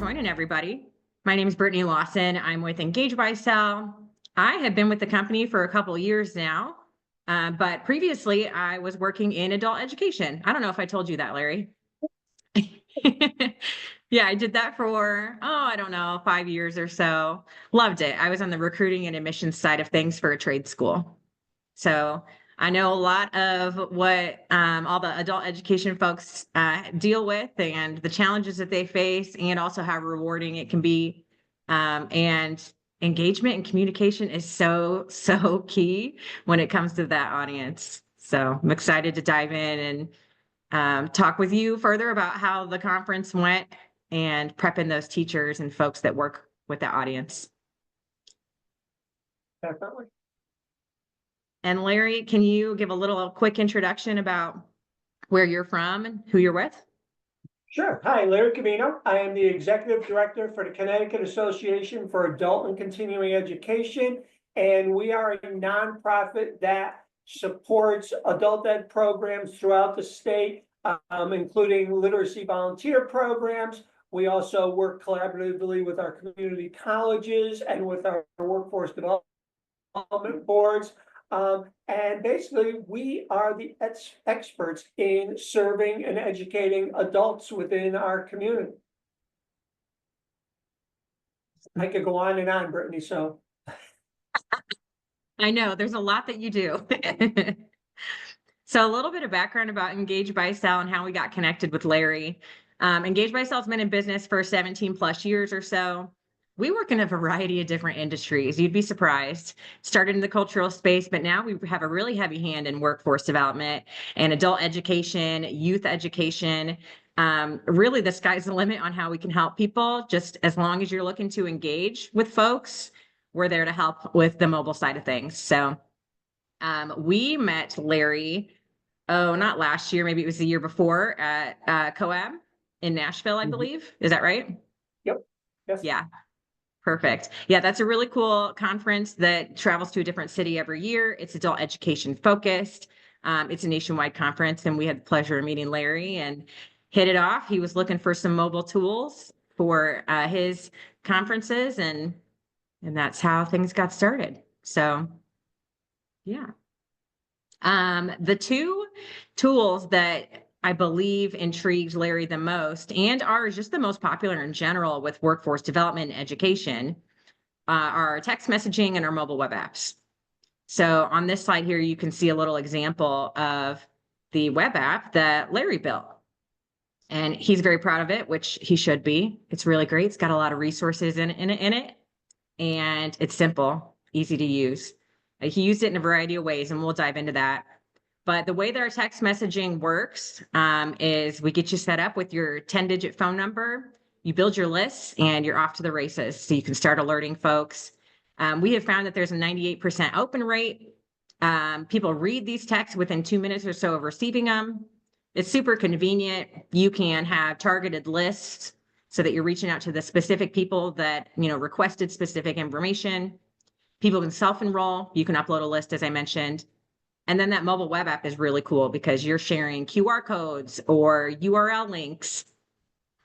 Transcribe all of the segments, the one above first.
joining, everybody. My name is Brittany Lawson. I'm with Engage by Cell. I have been with the company for a couple of years now, but previously I was working in adult education. I don't know if I told you that, Larry. Yeah, I did that for, I don't know, 5 years or so. Loved it. I was on the recruiting and admissions side of things for a trade school. So I know a lot of what all the adult education folks deal with and the challenges that they face, and also how rewarding it can be. And engagement and communication is so, so key when it comes to that audience. So I'm excited to dive in and talk with you further about how the conference went and prepping those teachers and folks that work with the audience. Definitely. And Larry, can you give a little quick introduction about where you're from and who you're with? Sure. Hi, Larry Cavino. I am the Executive Director for the Connecticut Association for Adult and Continuing Education, and we are a nonprofit that supports adult ed programs throughout the state, including literacy volunteer programs. We also work collaboratively with our community colleges and with our workforce development boards. And basically, we are the experts in serving and educating adults within our community. I could go on and on, Brittany, so. I know there's a lot that you do. So a little bit of background about Engage by Cell and how we got connected with Larry. Engage by Cell's been in business for 17 plus years or so. We work in a variety of different industries. You'd be surprised. Started in the cultural space, but now we have a really heavy hand in workforce development and adult education, youth education. Really, the sky's the limit on how we can help people. Just as long as you're looking to engage with folks, we're there to help with the mobile side of things. So we met Larry, not last year, maybe it was the year before at COAB in Nashville, I believe. Is that right? Yep. Yes. Yeah. Perfect. Yeah, that's a really cool conference that travels to a different city every year. It's adult education focused. It's a nationwide conference, and we had the pleasure of meeting Larry and hit it off. He was looking for some mobile tools for his conferences, and that's how things got started. So, yeah. The two tools that I believe intrigued Larry the most and are just the most popular in general with workforce development and education are text messaging and our mobile web apps. So on this slide here, you can see a little example of the web app that Larry built. And he's very proud of it, which he should be. It's really great. It's got a lot of resources in it, and it's simple, easy to use. He used it in a variety of ways, and we'll dive into that. But the way that our text messaging works is we get you set up with your 10-digit phone number, you build your lists, and you're off to the races. So you can start alerting folks. We have found that there's a 98% open rate. People read these texts within 2 minutes or so of receiving them. It's super convenient. You can have targeted lists so that you're reaching out to the specific people that, requested specific information. People can self-enroll. You can upload a list, as I mentioned. And then that mobile web app is really cool because you're sharing QR codes or URL links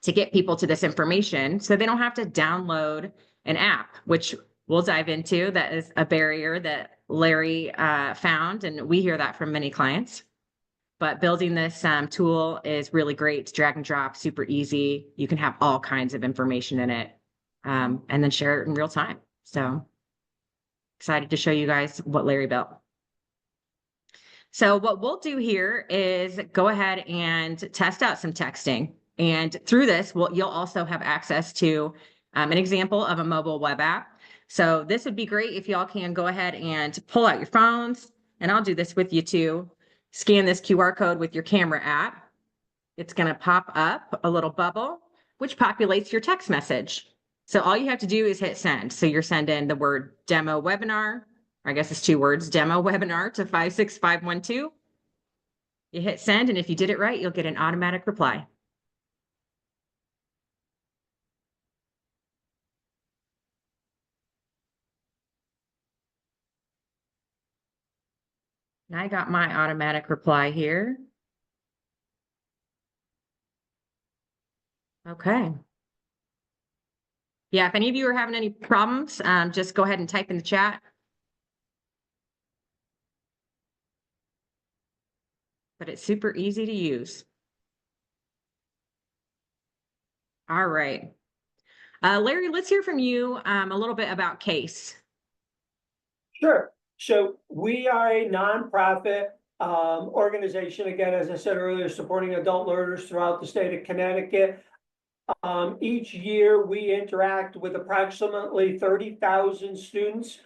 to get people to this information so they don't have to download an app, which we'll dive into. That is a barrier that Larry found, and we hear that from many clients. But building this tool is really great. It's drag and drop, super easy. You can have all kinds of information in it and then share it in real time. So excited to show you guys what Larry built. So what we'll do here is go ahead and test out some texting. And through this, you'll also have access to an example of a mobile web app. So this would be great if y'all can go ahead and pull out your phones, and I'll do this with you too. Scan this QR code with your camera app. It's going to pop up a little bubble, which populates your text message. So all you have to do is hit send. So you're sending the word demo webinar. I guess it's 2 words, demo webinar to 56512. You hit send, and if you did it right, you'll get an automatic reply. And I got my automatic reply here. Okay. Yeah, if any of you are having any problems, just go ahead and type in the chat. But it's super easy to use. All right. Larry, let's hear from you a little bit about CASE. Sure. So we are a nonprofit organization, again, as I said earlier, supporting adult learners throughout the state of Connecticut. Each year we interact with approximately 30,000 students.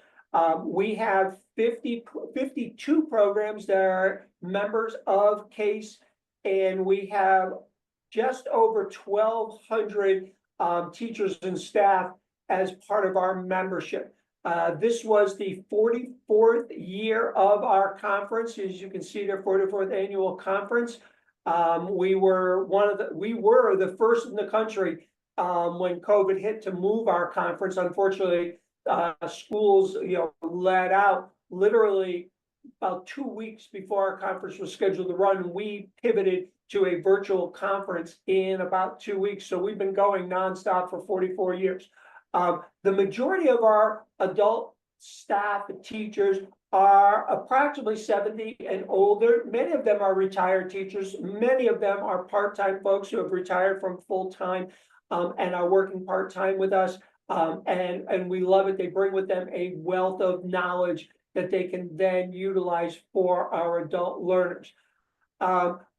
We have 52 programs that are members of CASE, and we have just over 1,200 teachers and staff as part of our membership. This was the 44th year of our conference. As you can see, their 44th annual conference. We were the first in the country when COVID hit to move our conference. Unfortunately, schools, let out literally about 2 weeks before our conference was scheduled to run. We pivoted to a virtual conference in about 2 weeks. So we've been going nonstop for 44 years. The majority of our adult staff and teachers are approximately 70 and older. Many of them are retired teachers. Many of them are part-time folks who have retired from full-time and are working part-time with us. And we love it. They bring with them a wealth of knowledge that they can then utilize for our adult learners.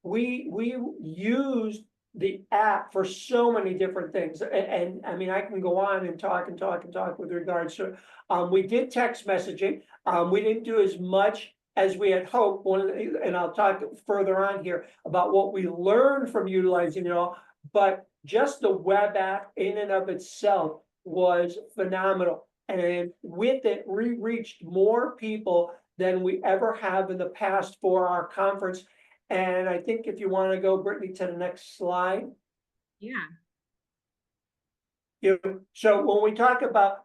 We used the app for so many different things. And I mean, I can go on and talk with regards to, we did text messaging. We didn't do as much as we had hoped. And I'll talk further on here about what we learned from utilizing it all, but just the web app in and of itself was phenomenal. And with it, we reached more people than we ever have in the past for our conference. And I think if you want to go, Brittany, to the next slide. Yeah. So when we talk about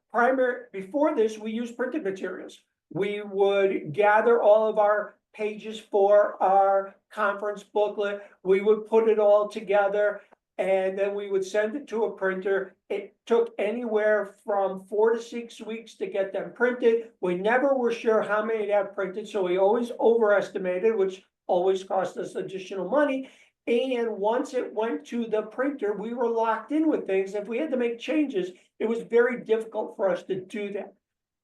before this, we used printed materials. We would gather all of our pages for our conference booklet. We would put it all together, and then we would send it to a printer. It took anywhere from 4 to 6 weeks to get them printed. We never were sure how many to have printed, so we always overestimated, which always cost us additional money. And once it went to the printer, we were locked in with things. If we had to make changes, it was very difficult for us to do that.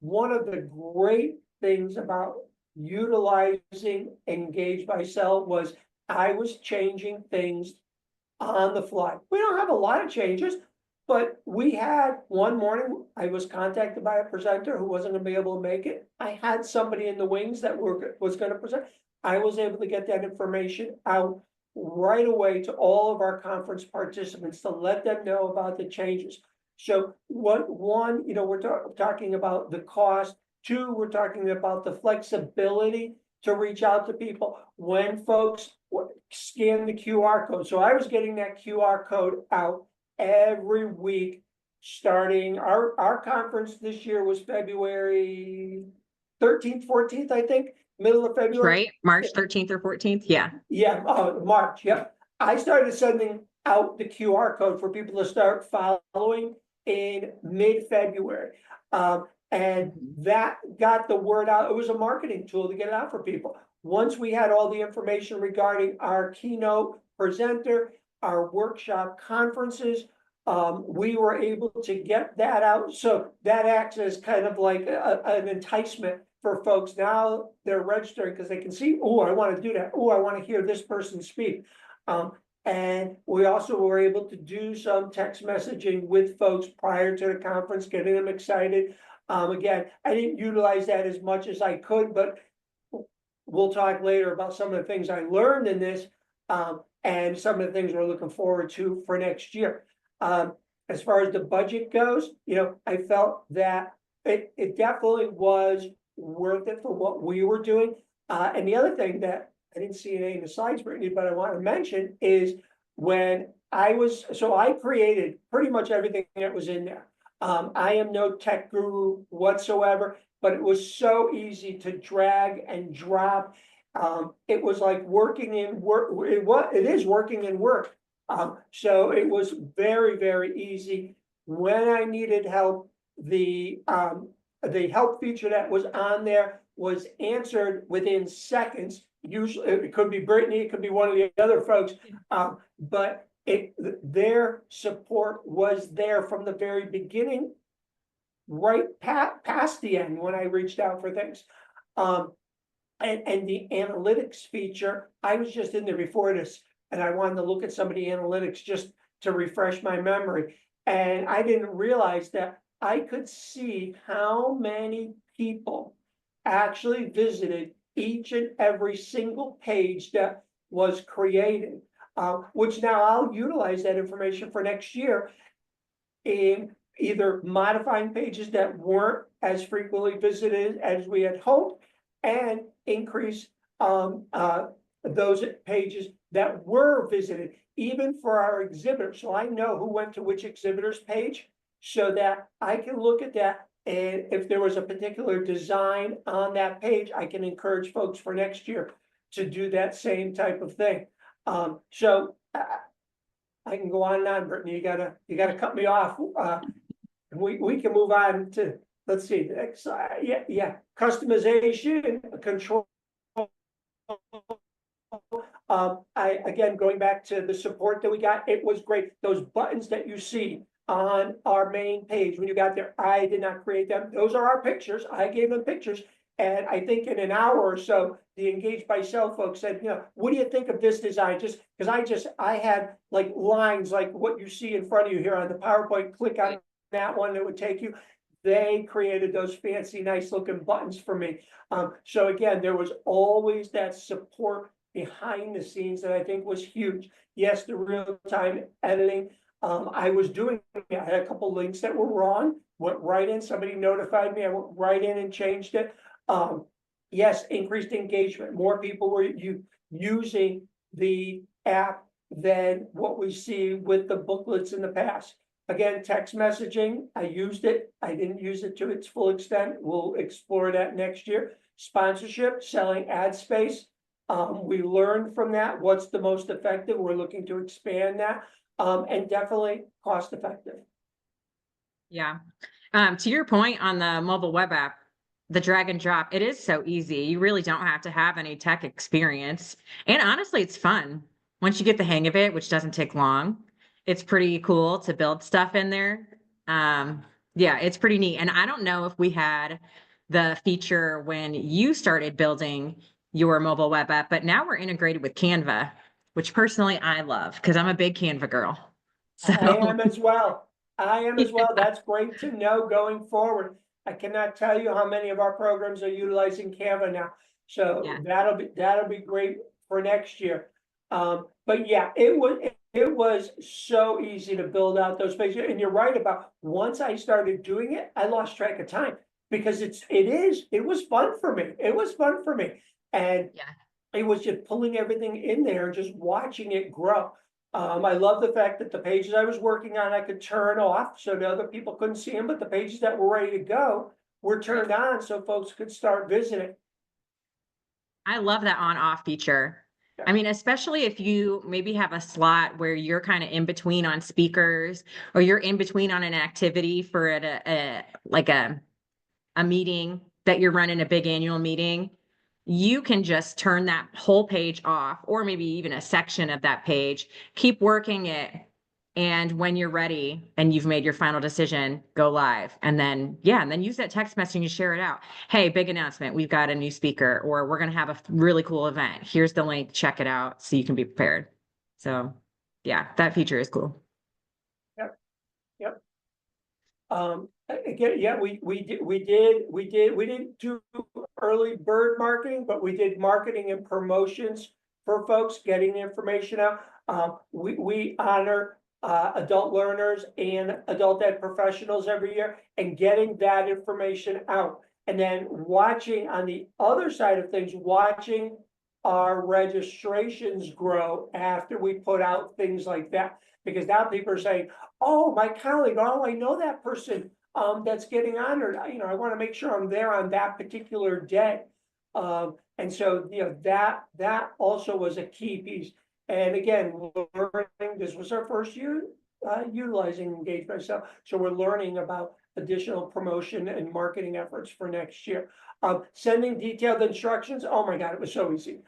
One of the great things about utilizing Engage by Cell was I was changing things on the fly. We don't have a lot of changes, but we had one morning, I was contacted by a presenter who wasn't going to be able to make it. I had somebody in the wings that was going to present. I was able to get that information out right away to all of our conference participants to let them know about the changes. So one, we're talking about the cost. Two, we're talking about the flexibility to reach out to people when folks scan the QR code. So I was getting that QR code out every week starting. Our conference this year was February 13th, 14th, I think. Middle of February. Right. March 13th or 14th. Yeah. Yeah. March. Yep. I started sending out the QR code for people to start following in mid-February. And that got the word out. It was a marketing tool to get it out for people. Once we had all the information regarding our keynote presenter, our workshop conferences, we were able to get that out. So that acts as kind of like an enticement for folks. Now they're registering because they can see, oh, I want to do that. Oh, I want to hear this person speak. And we also were able to do some text messaging with folks prior to the conference, getting them excited. Again, I didn't utilize that as much as I could, but we'll talk later about some of the things I learned in this and some of the things we're looking forward to for next year. As far as the budget goes, I felt that it definitely was worth it for what we were doing. And the other thing that I didn't see any in the slides, Brittany, but I want to mention is when I created pretty much everything that was in there. I am no tech guru whatsoever, but it was so easy to drag and drop. It was like working in work. It is working in work. So it was very, very easy. when I needed help, the help feature that was on there was answered within seconds. Usually, it could be Brittany, it could be one of the other folks, but their support was there from the very beginning, right past the end when I reached out for things. And the analytics feature, I was just in there before this, and I wanted to look at some of the analytics just to refresh my memory. And I didn't realize that I could see how many people actually visited each and every single page that was created, which now I'll utilize that information for next year in either modifying pages that weren't as frequently visited as we had hoped, and increase those pages that were visited, even for our exhibitors. So I know who went to which exhibitor's page, so that I can look at that. And if there was a particular design on that page, I can encourage folks for next year to do that same type of thing. So I can go on and on, Brittany. You gotta cut me off. We can move on to, let's see, next, yeah, customization, control. Again, going back to the support that we got, it was great. Those buttons that you see on our main page, when you got there, I did not create them. Those are our pictures. I gave them pictures. And I think in an hour or so, the Engaged by Cell folks said, what do you think of this design? Just because I had like lines like what you see in front of you here on the PowerPoint, click on that one, it would take you. They created those fancy, nice looking buttons for me. So again, there was always that support behind the scenes that I think was huge. Yes, the real-time editing. I was doing, I had a couple links that were wrong, went right in, somebody notified me, I went right in and changed it. Yes, increased engagement. More people were using the app than what we see with the booklets in the past. Again, text messaging, I used it. I didn't use it to its full extent. We'll explore that next year. Sponsorship, selling ad space. We learned from that what's the most effective. We're looking to expand that, and definitely cost effective. Yeah. To your point on the mobile web app, the drag and drop, it is so easy. You really don't have to have any tech experience. And honestly, it's fun. Once you get the hang of it, which doesn't take long, it's pretty cool to build stuff in there. Yeah, it's pretty neat. And I don't know if we had the feature when you started building your mobile web app, but now we're integrated with Canva, which personally I love because I'm a big Canva girl. So I am as well. I am as well. That's great to know going forward. I cannot tell you how many of our programs are utilizing Canva now. So yeah. that'll be great for next year. But yeah, it was so easy to build out those pages. And you're right about once I started doing it, I lost track of time because it was fun for me. It was fun for me. And Yeah. it was just pulling everything in there and just watching it grow. I love the fact that the pages I was working on, I could turn off so the other people couldn't see them, but the pages that were ready to go were turned on so folks could start visiting. I love that on off feature. Yeah. I mean, especially if you maybe have a slot where you're kind of in between on speakers or you're in between on an activity for a meeting that you're running, a big annual meeting, you can just turn that whole page off or maybe even a section of that page, keep working it. And when you're ready and you've made your final decision, go live. And then use that text message and share it out. Hey, big announcement. We've got a new speaker, or we're going to have a really cool event. Here's the link. Check it out so you can be prepared. So yeah, that feature is cool. Yep. Yep. Again, yeah, we didn't do early bird marketing, but we did marketing and promotions for folks getting the information out. We honor adult learners and adult ed professionals every year and getting that information out. And then watching on the other side of things, watching our registrations grow after we put out things like that. Because now people are saying, oh, my colleague, oh, I know that person that's getting honored. I want to make sure I'm there on that particular day. And so, that also was a key piece. And again, learning, this was our first year. utilizing Engage Myself. So we're learning about additional promotion and marketing efforts for next year. Sending detailed instructions. Oh my God, it was so easy.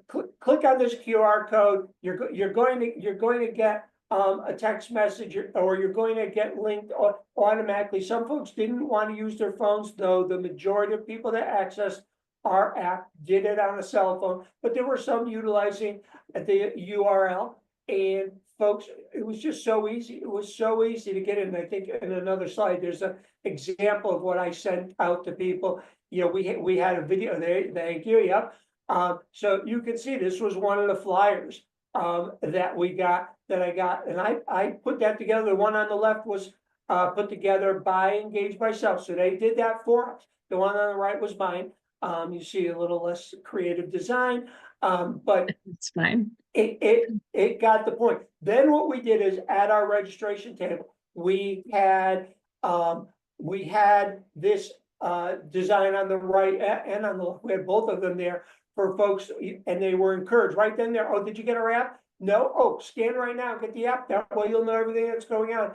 Click on this QR code. You're going to get a text message, or you're going to get linked automatically. Some folks didn't want to use their phones, though the majority of people that accessed our app did it on a cell phone, but there were some utilizing the URL. And folks, it was just so easy. It was so easy to get in. I think in another slide, there's an example of what I sent out to people. We had a video there. Thank you. Yep. So you can see this was one of the flyers that I got, and I put that together. The one on the left was put together by Engage Myself, so they did that for us. The one on the right was mine. You see a little less creative design, but It's fine. it got the point. Then what we did is at our registration table, we had this design on the right and on the left. We had both of them there for folks, and they were encouraged right then there. Oh, did you get our app? No. Oh, scan right now, get the app. That way you'll know everything that's going on.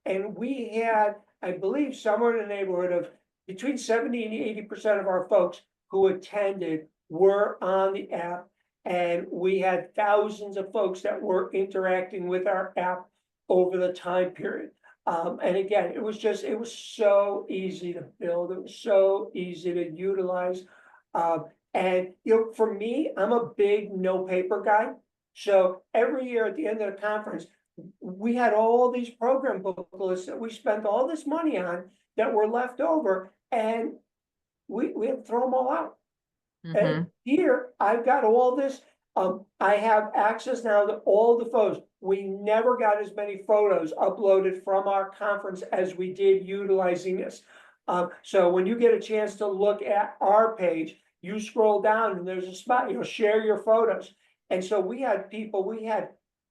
And we had, I believe, somewhere in the neighborhood of between 70 and 80% of our folks who attended were on the app. And we had thousands of folks that were interacting with our app over the time period. And again, it was so easy to build. It was so easy to utilize. And for me, I'm a big no paper guy. So every year at the end of the conference, we had all these program booklets that we spent all this money on that were left over, and we had to throw them all out. And here I've got all this. I have access now to all the photos. We never got as many photos uploaded from our conference as we did utilizing this. So when you get a chance to look at our page, you scroll down and there's a spot, share your photos. And so we had people,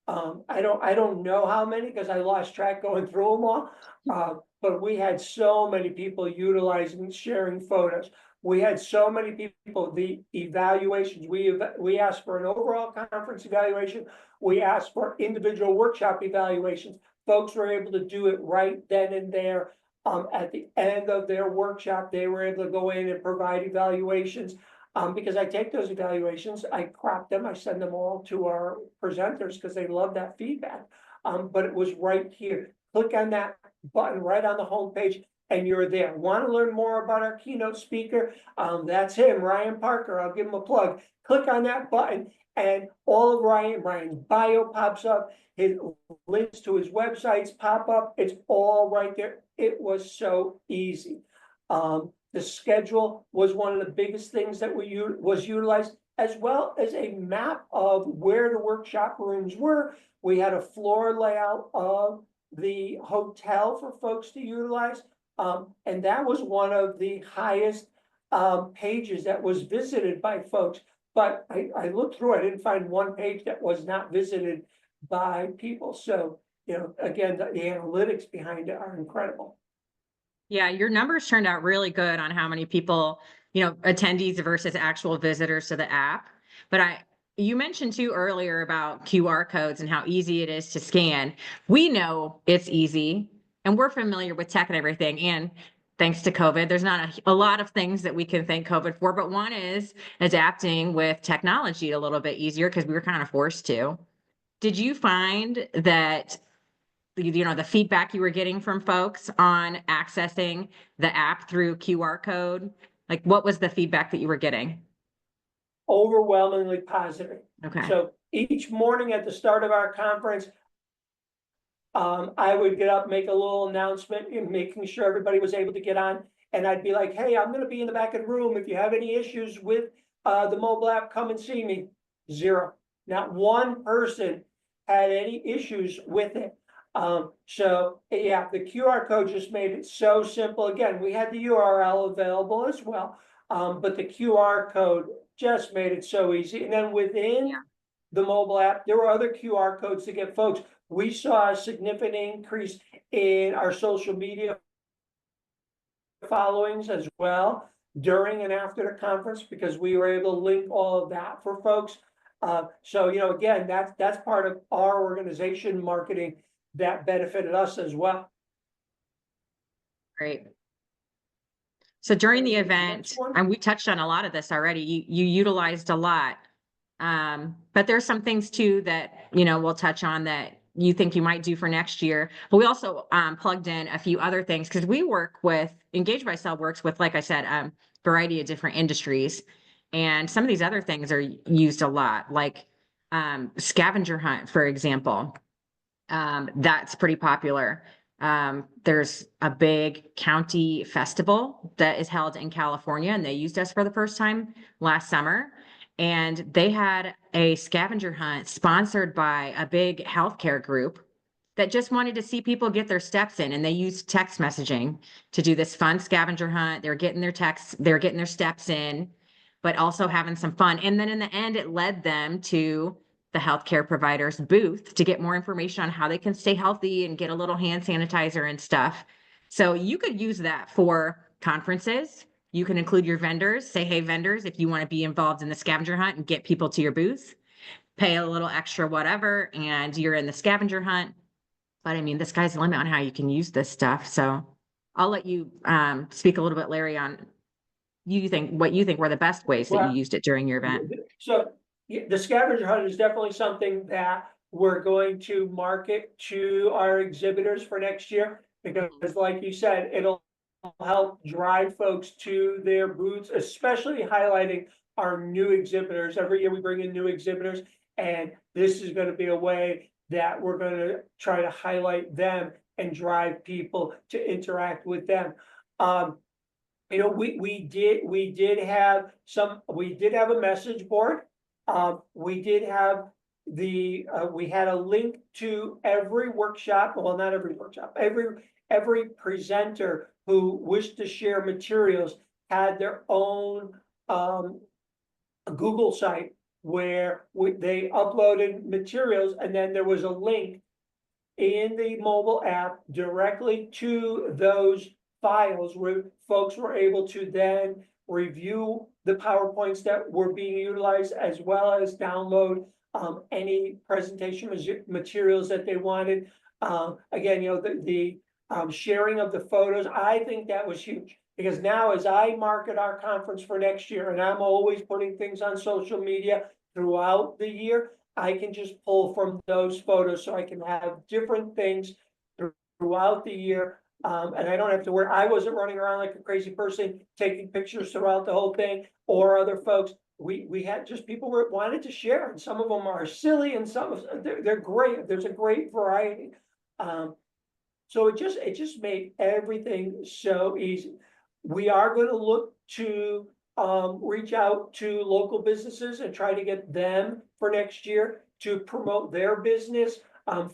I don't know how many because I lost track going through them all. But we had so many people utilizing, sharing photos. We had so many people, the evaluations, we asked for an overall conference evaluation. We asked for individual workshop evaluations. Folks were able to do it right then and there. At the end of their workshop, they were able to go in and provide evaluations. Because I take those evaluations, I crop them, I send them all to our presenters because they love that feedback. But it was right here. Click on that button right on the homepage and you're there. Want to learn more about our keynote speaker? That's him, Ryan Parker. I'll give him a plug. Click on that button and all of Ryan's bio pops up. His links to his websites pop up. It's all right there. It was so easy. The schedule was one of the biggest things that was utilized, as well as a map of where the workshop rooms were. We had a floor layout of the hotel for folks to utilize. And that was one of the highest pages that was visited by folks. But I looked through, I didn't find one page that was not visited by people. So, again, the analytics behind it are incredible. Yeah, your numbers turned out really good on how many people, attendees versus actual visitors to the app. But you mentioned too earlier about QR codes and how easy it is to scan. We know it's easy and we're familiar with tech and everything. And thanks to COVID, there's not a lot of things that we can thank COVID for, but one is adapting with technology a little bit easier because we were kind of forced to. Did you find that the feedback you were getting from folks on accessing the app through QR code? Like, what was the feedback that you were getting? Overwhelmingly positive. Okay. So each morning at the start of our conference, I would get up, make a little announcement, making sure everybody was able to get on. And I'd be like, hey, I'm going to be in the back of the room. If you have any issues with the mobile app, come and see me. Zero. Not one person had any issues with it. So yeah, the QR code just made it so simple. Again, we had the URL available as well, but the QR code just made it so easy. And then within the mobile app, there were other QR codes to get folks. We saw a significant increase in our social media followings as well during and after the conference because we were able to link all of that for folks. So again, that's part of our organization marketing that benefited us as well. Great. So during the Next event, one. and we touched on a lot of this already, you utilized a lot. But there's some things too that, we'll touch on that you think you might do for next year. But we also plugged in a few other things because we work with Engage by Cell works with, like I said, variety of different industries. And some of these other things are used a lot, like scavenger hunt, for example. That's pretty popular. There's a big county festival that is held in California, and they used us for the first time last summer. And they had a scavenger hunt sponsored by a big healthcare group that just wanted to see people get their steps in. And they used text messaging to do this fun scavenger hunt. They're getting their texts, they're getting their steps in, but also having some fun. And then in the end, it led them to the healthcare provider's booth to get more information on how they can stay healthy and get a little hand sanitizer and stuff. So you could use that for conferences. You can include your vendors, say, hey, vendors, if you want to be involved in the scavenger hunt and get people to your booth, pay a little extra, whatever, and you're in the scavenger hunt. But I mean, the sky's the limit on how you can use this stuff. So I'll let you speak a little bit, Larry, on what you think were the best ways that you Well, used it during your event. so the scavenger hunt is definitely something that we're going to market to our exhibitors for next year. Because like you said, it'll help drive folks to their booths, especially highlighting our new exhibitors. Every year we bring in new exhibitors, and this is going to be a way that we're going to try to highlight them and drive people to interact with them. We did have a message board. We did have we had a link to every workshop, well, not every workshop, every presenter who wished to share materials had their own Google site where they uploaded materials, and then there was a link in the mobile app directly to those files where folks were able to then review the PowerPoints that were being utilized, as well as download any presentation materials that they wanted. Again, the sharing of the photos, I think that was huge. Because now as I market our conference for next year, and I'm always putting things on social media throughout the year, I can just pull from those photos so I can have different things throughout the year. And I don't have to I wasn't running around like a crazy person taking pictures throughout the whole thing, or other folks. We had just people wanted to share, and some of them are silly, and some of they're great. There's a great variety. So it just made everything so easy. We are going to look to reach out to local businesses and try to get them for next year to promote their business.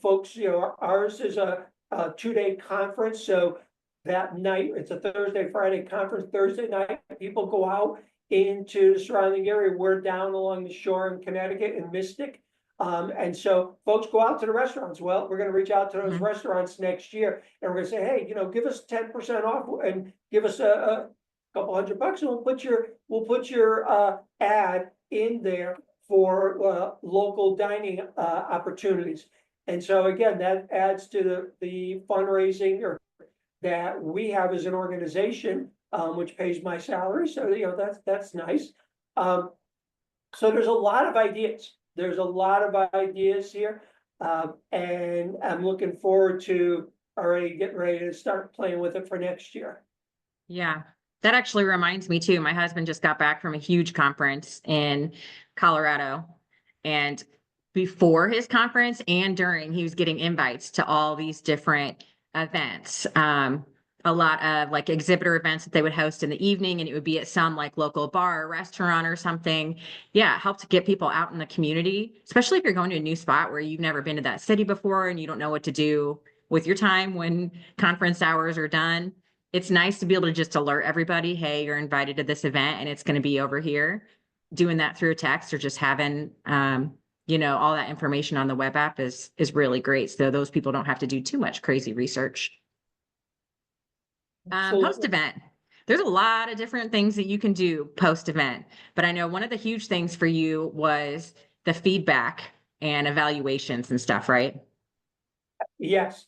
Folks, ours is a 2-day conference. So that night, it's a Thursday, Friday conference. Thursday night, people go out into the surrounding area. We're down along the shore in Connecticut and Mystic. And so folks go out to the restaurants. Well, we're going to reach out to those restaurants next year, and we're going to say, hey, give us 10% off and give us a couple $100, and we'll put your ad in there for local dining opportunities. And so again, that adds to the fundraising that we have as an organization, which pays my salary. So that's nice. So there's a lot of ideas. There's a lot of ideas here, and I'm looking forward to already getting ready to start playing with it for next year. Yeah, that actually reminds me too. My husband just got back from a huge conference in Colorado, and before his conference and during, he was getting invites to all these different events. A lot of like exhibitor events that they would host in the evening, and it would be at some like local bar or restaurant or something. Yeah, it helps to get people out in the community, especially if you're going to a new spot where you've never been to that city before and you don't know what to do with your time when conference hours are done. It's nice to be able to just alert everybody, hey, you're invited to this event and it's going to be over here. Doing that through a text or just having all that information on the web app is really great. So those people don't have to do too much crazy research. Post-event, there's a lot of different things that you can do post-event, but I know one of the huge things for you was the feedback and evaluations and stuff, right? Yes,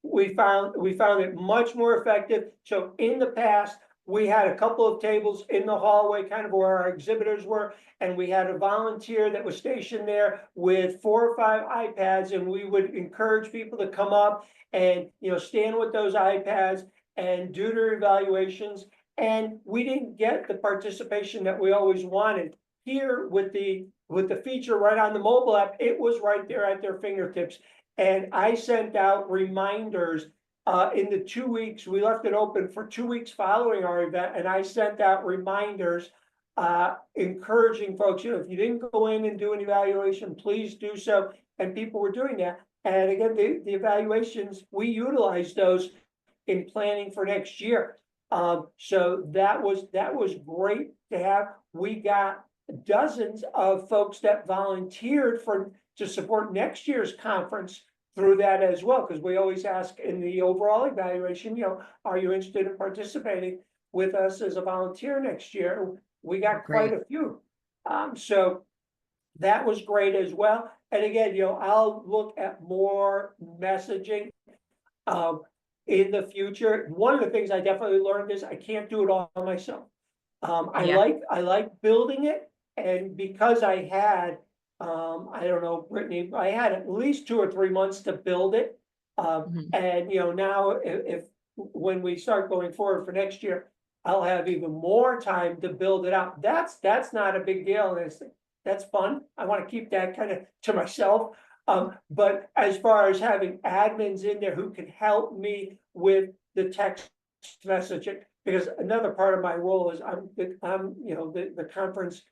we found it much more effective. So in the past, we had a couple of tables in the hallway, kind of where our exhibitors were, and we had a volunteer that was stationed there with 4 or 5 iPads, and we would encourage people to come up and, stand with those iPads and do their evaluations. And we didn't get the participation that we always wanted. Here with the feature right on the mobile app, it was right there at their fingertips. And I sent out reminders in the 2 weeks. We left it open for 2 weeks following our event, and I sent out reminders encouraging folks, if you didn't go in and do an evaluation, please do so. And people were doing that. And again, the evaluations, we utilized those in planning for next year. So that was great to have. We got dozens of folks that volunteered to support next year's conference through that as well, because we always ask in the overall evaluation, are you interested in participating with us as a volunteer next year? We got quite Great. a few. So that was great as well. And again, I'll look at more messaging in the future. One of the things I definitely learned is I can't do it all myself. I Yeah. like building it, and because I had, I don't know, Brittany, I had at least 2 or 3 months to build it. Mhm. And now if when we start going forward for next year, I'll have even more time to build it out. That's not a big deal. And that's fun. I want to keep that kind of to myself. But as far as having admins in there who can help me with the text messaging, because another part of my role is I'm the conference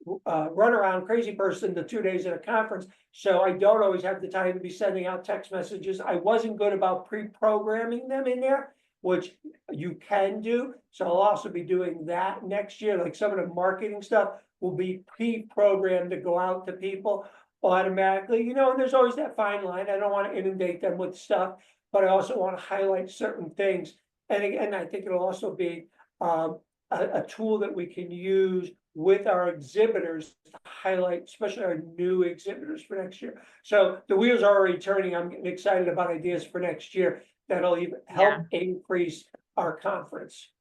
runaround crazy person the 2 days at a conference. So I don't always have the time to be sending out text messages. I wasn't good about pre-programming them in there, which you can do. So I'll also be doing that next year. Like some of the marketing stuff will be pre-programmed to go out to people automatically, and there's always that fine line. I don't want to inundate them with stuff, but I also want to highlight certain things. And again, I think it'll also be a tool that we can use with our exhibitors to highlight, especially our new exhibitors for next year. So the wheels are already turning. I'm getting excited about ideas for next year that'll even Yeah. help increase our conference.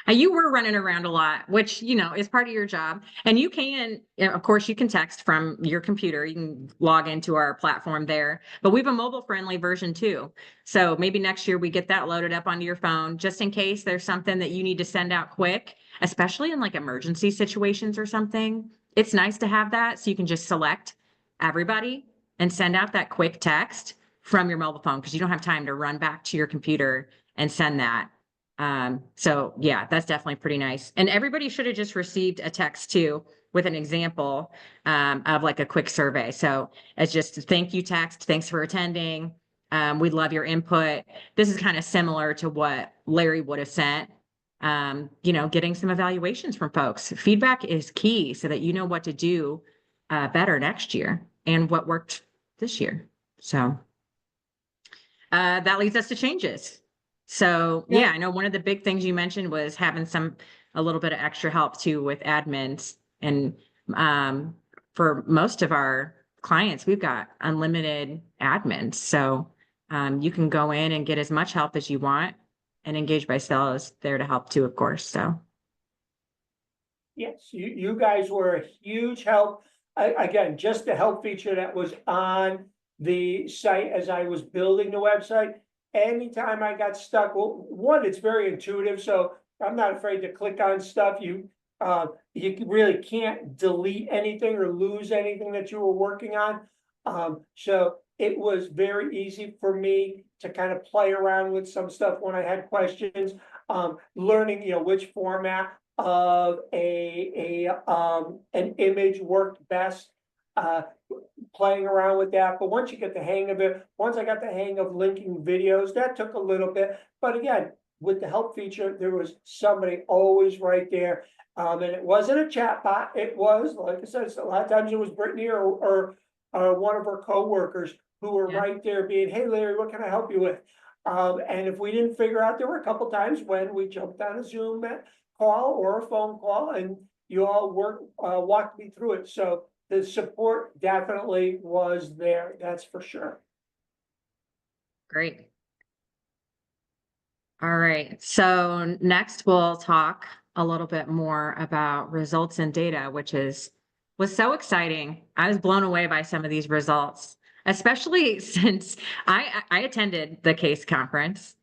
You were running around a lot, which, is part of your job. And you can, of course, you can text from your computer. You can log into our platform there, but we have a mobile friendly version too. So maybe next year we get that loaded up onto your phone, just in case there's something that you need to send out quick, especially in like emergency situations or something. It's nice to have that. So you can just select everybody and send out that quick text from your mobile phone because you don't have time to run back to your computer and send that. So yeah, that's definitely pretty nice. And everybody should have just received a text too with an example of like a quick survey. So it's just a thank you text. Thanks for attending. We love your input. This is kind of similar to what Larry would have sent. Getting some evaluations from folks. Feedback is key so that you know what to do better next year and what worked this year. So that leads us to changes. So yeah, Yeah, I know one of the big things you mentioned was having a little bit of extra help too with admins. And for most of our clients, we've got unlimited admins. So you can go in and get as much help as you want. And Engage by Stella is there to help too, of course. So yes, you guys were a huge help. Again, just the help feature that was on the site as I was building the website. Anytime I got stuck, well, one, it's very intuitive, so I'm not afraid to click on stuff. You really can't delete anything or lose anything that you were working on. So it was very easy for me to kind of play around with some stuff when I had questions. Learning, which format of an image worked best, playing around with that. But once you get the hang of it, once I got the hang of linking videos, that took a little bit. But again, with the help feature, there was somebody always right there. And it wasn't a chat bot. It was, like I said, a lot of times it was Brittany or one of her coworkers who were yeah. right there being, hey, Larry, what can I help you with? And if we didn't figure out, there were a couple times when we jumped on a Zoom call or a phone call, and you all walked me through it. So the support definitely was there. That's for sure. Great. All right. So next we'll talk a little bit more about results and data, which was so exciting. I was blown away by some of these results, especially since I attended the CASE conference.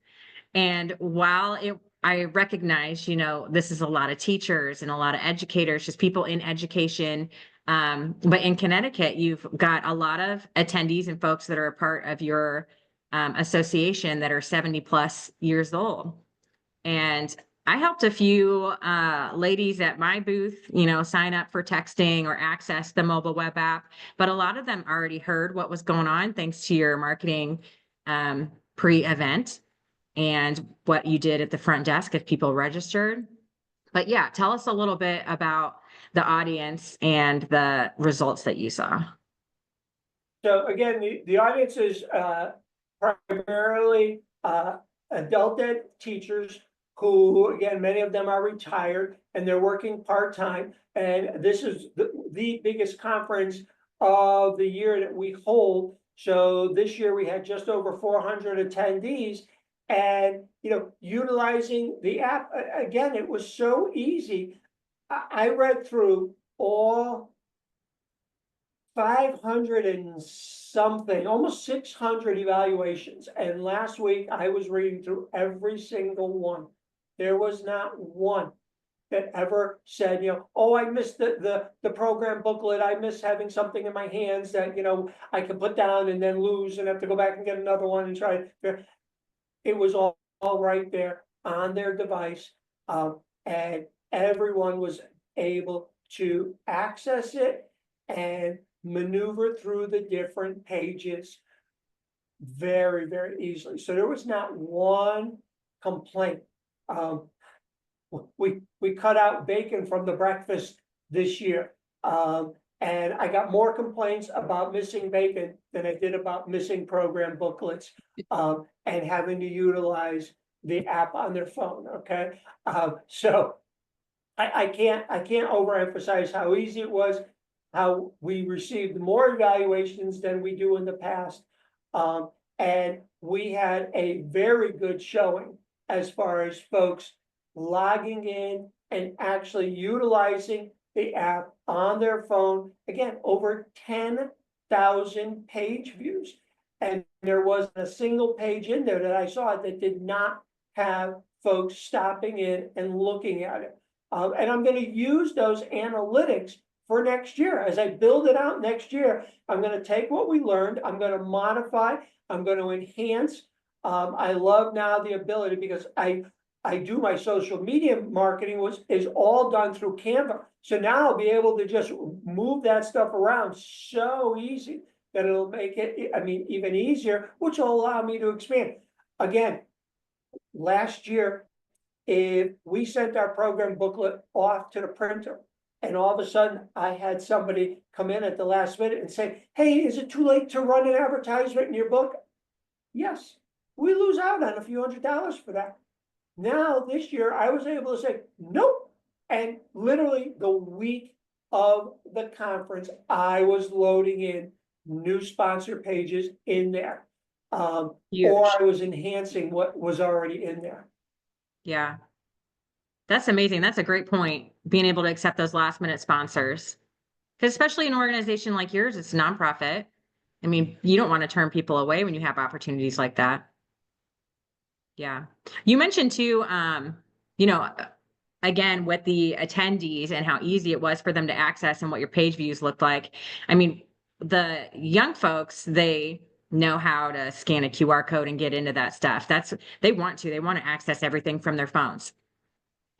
And while I recognize, this is a lot of teachers and a lot of educators, just people in education. But in Connecticut, you've got a lot of attendees and folks that are a part of your association that are 70 plus years old. And I helped a few ladies at my booth, sign up for texting or access the mobile web app. But a lot of them already heard what was going on thanks to your marketing pre-event and what you did at the front desk if people registered. But yeah, tell us a little bit about the audience and the results that you saw. So again, the audience is primarily adult ed teachers who, again, many of them are retired and they're working part-time. And this is the biggest conference of the year that we hold. So this year we had just over 400 attendees. And, utilizing the app, again, it was so easy. I read through all 500 and something, almost 600 evaluations. And last week I was reading through every single one. There was not one that ever said, oh, I missed the program booklet. I miss having something in my hands that, I can put down and then lose and have to go back and get another one and try. It was all right there on their device. And everyone was able to access it and maneuver through the different pages very, very easily. So there was not one complaint. We cut out bacon from the breakfast this year. And I got more complaints about missing bacon than I did about missing program booklets, and having to utilize the app on their phone. Okay. So I can't overemphasize how easy it was, how we received more evaluations than we do in the past. And we had a very good showing as far as folks logging in and actually utilizing the app on their phone. Again, over 10,000 page views. And there wasn't a single page in there that I saw that did not have folks stopping in and looking at it. And I'm going to use those analytics for next year. As I build it out next year, I'm going to take what we learned, I'm going to modify, I'm going to enhance. I love now the ability, because I do my social media marketing is all done through Canva. So now I'll be able to just move that stuff around so easy that it'll make it, even easier, which will allow me to expand. Again, last year, if we sent our program booklet off to the printer, and all of a sudden I had somebody come in at the last minute and say, hey, is it too late to run an advertisement in your book? Yes, we lose out on a few $100s for that. Now, this year, I was able to say, nope. And literally the week of the conference, I was loading in new sponsor pages in there. Or I was enhancing what was already in there. Yeah. That's amazing. That's a great point, being able to accept those last minute sponsors. Because especially an organization like yours, it's a nonprofit. You don't want to turn people away when you have opportunities like that. Yeah. You mentioned too, again, with the attendees and how easy it was for them to access and what your page views looked like. The young folks, they know how to scan a QR code and get into that stuff. They want to access everything from their phones.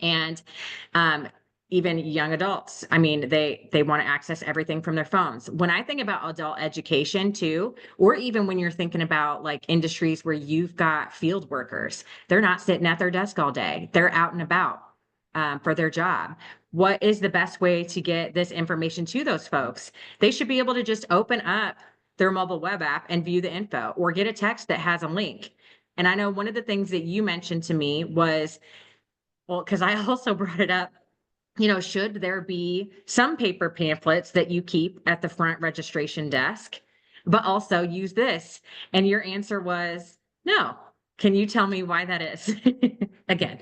And even young adults, they want to access everything from their phones. When I think about adult education too, or even when you're thinking about like industries where you've got field workers, they're not sitting at their desk all day. They're out and about for their job. What is the best way to get this information to those folks? They should be able to just open up their mobile web app and view the info, or get a text that has a link. And I know one of the things that you mentioned to me was, well, because I also brought it up, should there be some paper pamphlets that you keep at the front registration desk, but also use this? And your answer was, No. Can you tell me why that is? Again.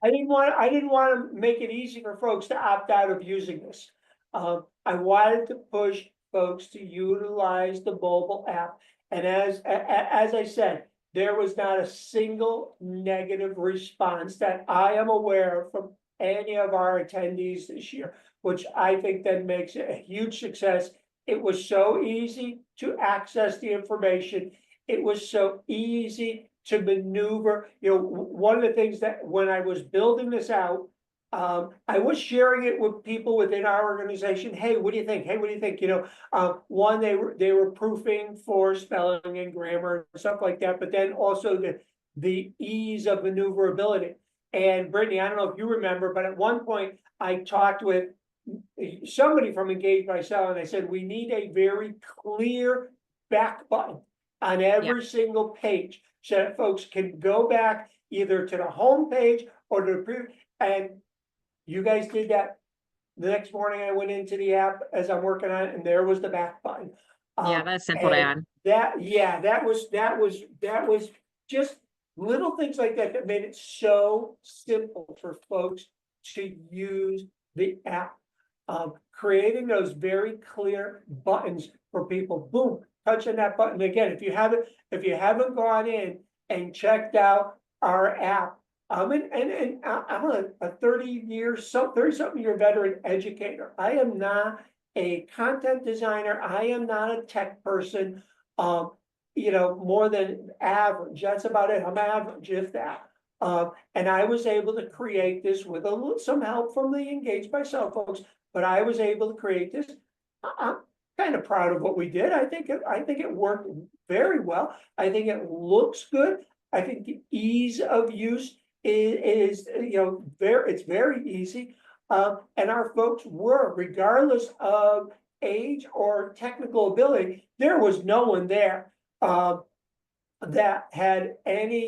I didn't want to make it easy for folks to opt out of using this. I wanted to push folks to utilize the mobile app. And as I said, there was not a single negative response that I am aware of from any of our attendees this year, which I think then makes it a huge success. It was so easy to access the information. It was so easy to maneuver. One of the things that when I was building this out, I was sharing it with people within our organization. Hey, what do you think? Hey, what do you think? One, they were proofing for spelling and grammar and stuff like that, but then also the ease of maneuverability. And Brittany, I don't know if you remember, but at one point I talked with somebody from Engage by Cell, and I said, we need a very clear back button on Yeah. every single page so that folks can go back either to the home page or to the previous. And you guys did that. The next morning I went into the app as I'm working on it, and there was the back button. Yeah, that's simple to And add. that was just little things like that that made it so simple for folks to use the app. Creating those very clear buttons for people, boom, touching that button. Again, if you haven't gone in and checked out our app, I'm a 30-something year veteran educator. I am not a content designer. I am not a tech person. More than average. That's about it. I'm average, if that. And I was able to create this with some help from the Engage by Cell folks, but I was able to create this. I'm kind of proud of what we did. I think it worked very well. I think it looks good. I think the ease of use is it's very easy. And our folks were, regardless of age or technical ability, there was no one there that had there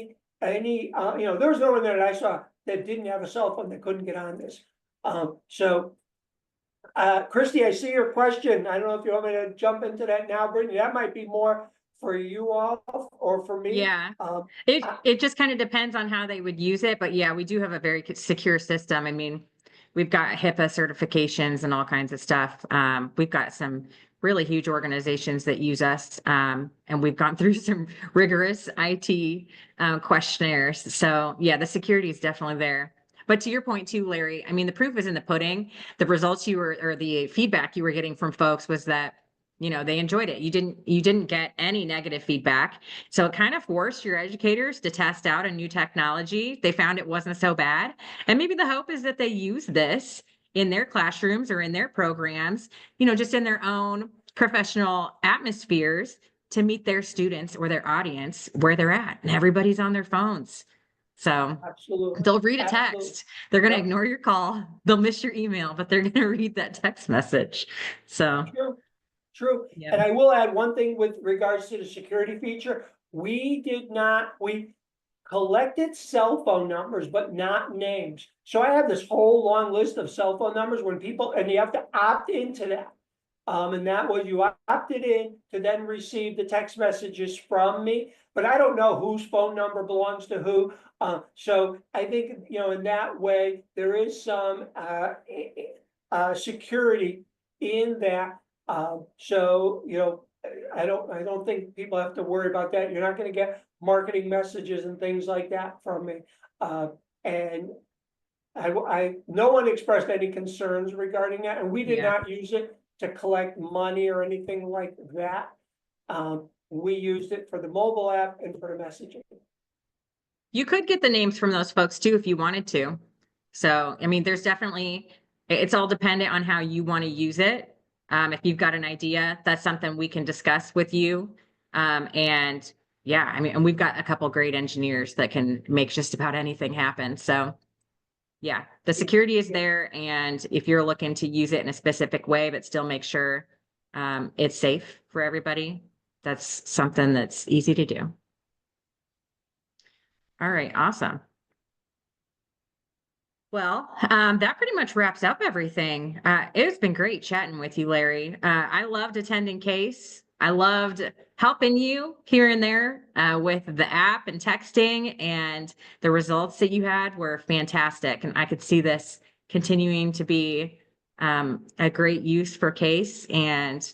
was no one there that I saw that didn't have a cell phone that couldn't get on this. Christy, I see your question. I don't know if you want me to jump into that now, Brittany. That might be more for you all or for me. Yeah. It just kind of depends on how they would use it. But yeah, we do have a very secure system. I mean, we've got HIPAA certifications and all kinds of stuff. We've got some really huge organizations that use us. And we've gone through some rigorous IT questionnaires. So yeah, the security is definitely there. But to your point too, Larry, I mean, the proof is in the pudding. The results or the feedback you were getting from folks was that, they enjoyed it. You didn't get any negative feedback. So it kind of forced your educators to test out a new technology. They found it wasn't so bad. And maybe the hope is that they use this in their classrooms or in their programs, just in their own professional atmospheres to meet their students or their audience where they're at. And everybody's on their phones. So Absolutely. they'll read a Absolutely. text. They're going to Yep. ignore your call. They'll miss your email, but they're going to read that text message. So, True. yeah. And I will add one thing with regards to the security feature. We collected cell phone numbers, but not names. So I have this whole long list of cell phone numbers and you have to opt into that. And that was you opted in to then receive the text messages from me, but I don't know whose phone number belongs to who. So I think, in that way, there is some security in that. I don't think people have to worry about that. You're not going to get marketing messages and things like that from me. And no one expressed any concerns regarding that, and we did Yeah. not use it to collect money or anything like that. We used it for the mobile app and for the messaging. You could get the names from those folks too if you wanted to. So, I mean, it's all dependent on how you want to use it. If you've got an idea, that's something we can discuss with you. And yeah, I mean, and we've got a couple great engineers that can make just about anything happen. So yeah, the security is there. And if you're looking to use it in a specific way, but still make sure it's safe for everybody, that's something that's easy to do. All right, awesome. Well, that pretty much wraps up everything. It's been great chatting with you, Larry. I loved attending CASE. I loved helping you here and there with the app and texting, and the results that you had were fantastic. And I could see this continuing to be a great use for CASE, and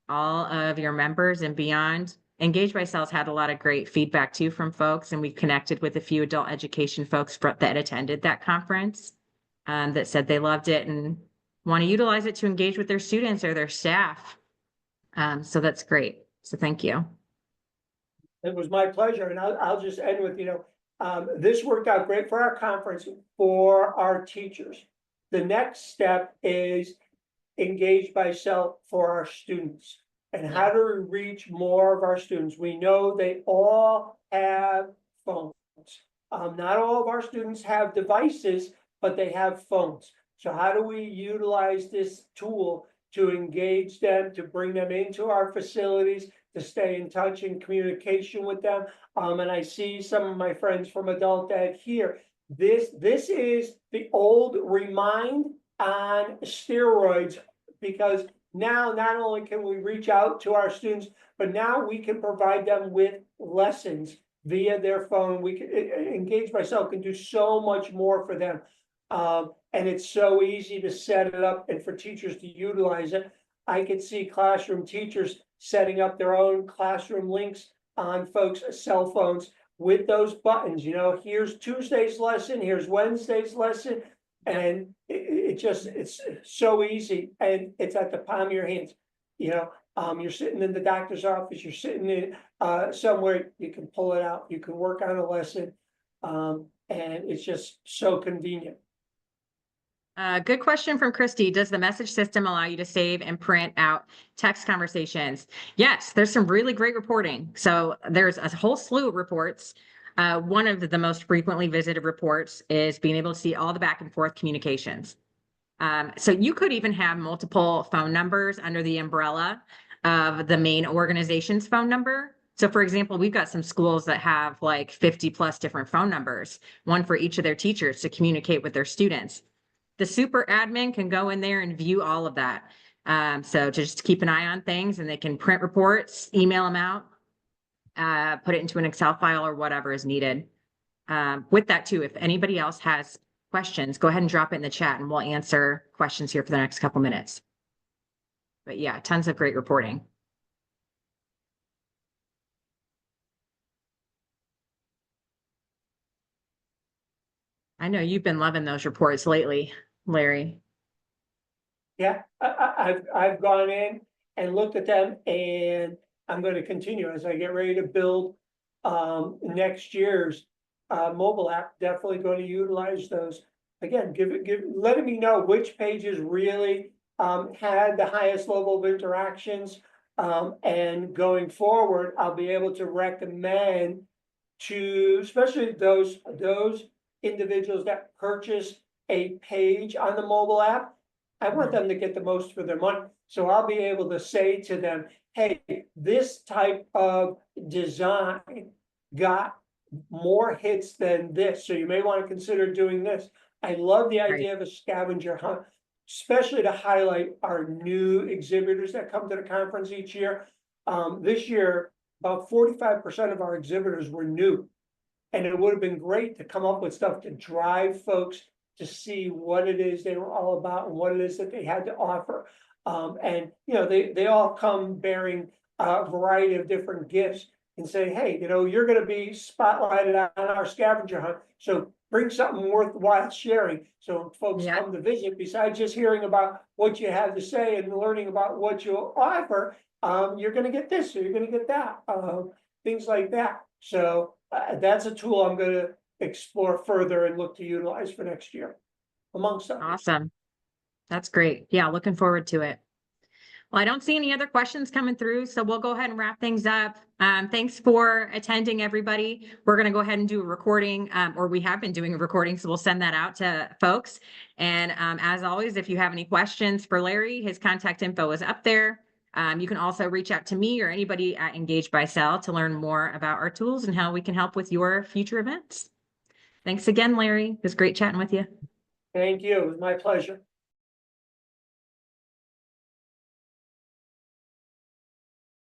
all of your members and beyond. Engaged by Cells had a lot of great feedback too from folks, and we connected with a few adult education folks that attended that conference that said they loved it and want to utilize it to engage with their students or their staff. So that's great. So thank you. It was my pleasure, and I'll just end with, this worked out great for our conference, for our teachers. The next step is Engaged by Self for our students. And how do we reach more of our students? We know they all have phones. Not all of our students have devices, but they have phones. So how do we utilize this tool to engage them, to bring them into our facilities, to stay in touch and communication with them? And I see some of my friends from Adult Ed here. This is the old Remind on steroids, because now not only can we reach out to our students, but now we can provide them with lessons via their phone. We can Engage by Self can do so much more for them. And it's so easy to set it up and for teachers to utilize it. I could see classroom teachers setting up their own classroom links on folks' cell phones with those buttons. Here's Tuesday's lesson, here's Wednesday's lesson. And it's so easy, and it's at the palm of your hands. You're sitting in the doctor's office, you're sitting in somewhere, you can pull it out, you can work on a lesson, and it's just so convenient. Good question from Christy. Does the message system allow you to save and print out text conversations? Yes, there's some really great reporting. So there's a whole slew of reports. One of the most frequently visited reports is being able to see all the back and forth communications. So you could even have multiple phone numbers under the umbrella of the main organization's phone number. So for example, we've got some schools that have like 50 plus different phone numbers, one for each of their teachers to communicate with their students. The super admin can go in there and view all of that. So just keep an eye on things, and they can print reports, email them out, put it into an Excel file or whatever is needed. With that too, if anybody else has questions, go ahead and drop it in the chat and we'll answer questions here for the next couple minutes. But yeah, tons of great reporting. I know you've been loving those reports lately, Larry. Yeah, I've gone in and looked at them, and I'm going to continue as I get ready to build next year's mobile app. Definitely going to utilize those. Again, letting me know which pages really had the highest level of interactions, and going forward, I'll be able to recommend to especially those individuals that purchase a page on the mobile app. I want them to get the most for their money. So I'll be able to say to them, hey, this type of design got more hits than this, so you may want to consider doing this. I love the idea of a scavenger hunt, especially to highlight our new exhibitors that come to the conference each year. This year, about 45% of our exhibitors were new. And it would have been great to come up with stuff to drive folks to see what it is they were all about and what it is that they had to offer. And they all come bearing a variety of different gifts and say, hey, you're going to be spotlighted on our scavenger hunt, so bring something worthwhile sharing. So when folks come to visit, besides just hearing about what you have to say and learning about what you offer, you're going to get this or you're going to get that, things like that. So that's a tool I'm going to explore further and look to utilize for next year, amongst others. Awesome. That's great. Yeah, looking forward to it. Well, I don't see any other questions coming through, so we'll go ahead and wrap things up. Thanks for attending, everybody. We're going to go ahead and do a recording, or we have been doing a recording, so we'll send that out to folks. And as always, if you have any questions for Larry, his contact info is up there. You can also reach out to me or anybody at Engaged by Cell to learn more about our tools and how we can help with your future events. Thanks again, Larry. It was great chatting with you. Thank you. It was my pleasure.